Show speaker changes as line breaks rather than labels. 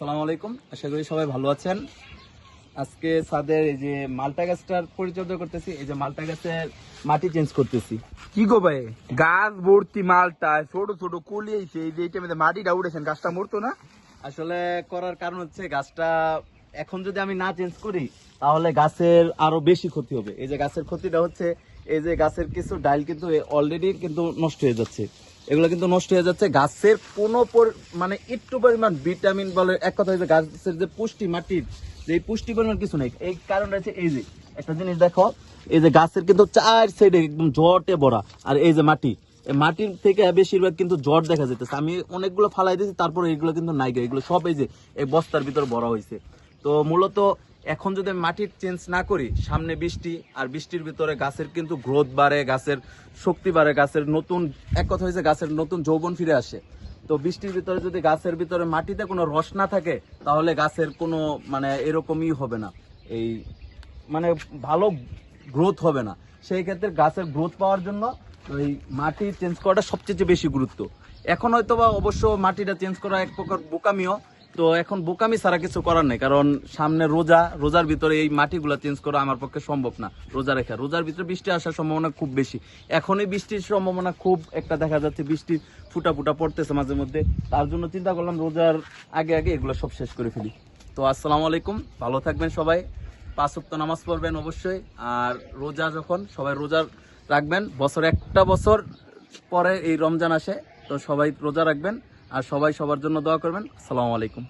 আসসালামু আলাইকুম, আশা করি সবাই ভালো আছেন। আজকে ছাদের এই যে মালটা গাছটার পরিচর্যা করতেছি। এই যে মালটা গাছের মাটি চেঞ্জ করতেছি।
কি গো ভাই, গাছ ভর্তি মালটা ছোট ছোট কলি আইছে, এই যে এইটার মধ্যে মাটিটা উঠেছেন, গাছটা মরতো না?
আসলে করার কারণ হচ্ছে গাছটা এখন যদি আমি না চেঞ্জ করি তাহলে গাছের আরো বেশি ক্ষতি হবে। এই যে গাছের ক্ষতিটা হচ্ছে, এই যে গাছের কিছু ডাল কিন্তু অলরেডি কিন্তু নষ্ট হয়ে যাচ্ছে। এগুলো কিন্তু নষ্ট হয়ে যাচ্ছে। গাছের কোনো মানে একটু পরিমাণ ভিটামিন বলে এক কথা হচ্ছে, গাছের যে পুষ্টি, মাটির যে পুষ্টি পরিমাণ কিছু নেই। এই কারণটা হচ্ছে এই যে একটা জিনিস দেখো, এই যে গাছের কিন্তু চার সাইডে একদম জটে ভরা, আর এই যে মাটি, মাটির থেকে বেশিরভাগ কিন্তু জট দেখা যেতেছে। আমি অনেকগুলো ফালাই দিয়েছি, তারপরে এগুলো কিন্তু নাই, এগুলো সব এই যে এই বস্তার ভিতর ভরা হয়েছে। তো মূলত এখন যদি আমি মাটির চেঞ্জ না করি, সামনে বৃষ্টি, আর বৃষ্টির ভিতরে গাছের কিন্তু গ্রোথ বাড়ে, গাছের শক্তি বাড়ে, গাছের নতুন এক কথা হয়েছে গাছের নতুন যৌবন ফিরে আসে। তো বৃষ্টির ভিতরে যদি গাছের ভিতরে মাটিতে কোনো রস না থাকে তাহলে গাছের কোনো মানে এরকমই হবে না, এই মানে ভালো গ্রোথ হবে না। সেই ক্ষেত্রে গাছের গ্রোথ পাওয়ার জন্য ওই মাটি চেঞ্জ করাটা সবচেয়ে বেশি গুরুত্ব। এখন হয়তো বা অবশ্য মাটিটা চেঞ্জ করা এক প্রকার বোকামিও, তো এখন বোকামি ছাড়া কিছু করার নেই, কারণ সামনে রোজার ভিতরে এই মাটিগুলো চেঞ্জ করা আমার পক্ষে সম্ভব না। রোজার ভিতরে বৃষ্টি আসার সম্ভাবনা খুব বেশি। এখনই বৃষ্টির সম্ভাবনা খুব একটা দেখা যাচ্ছে, বৃষ্টি ফুটা ফুটা পড়তেছে মাঝে মধ্যে। তার জন্য চিন্তা করলাম রোজার আগে আগে এগুলো সব শেষ করে ফেলি। তো আসসালামু আলাইকুম, ভালো থাকবেন সবাই। 5 ওয়াক্ত নামাজ পড়বেন অবশ্যই। আর রোজা যখন সবাই রোজা রাখবেন, একটা বছর পরে এই রমজান আসে, তো সবাই রোজা রাখবেন আর সবাই সবার জন্য দোয়া করবেন। আসসালামু আলাইকুম।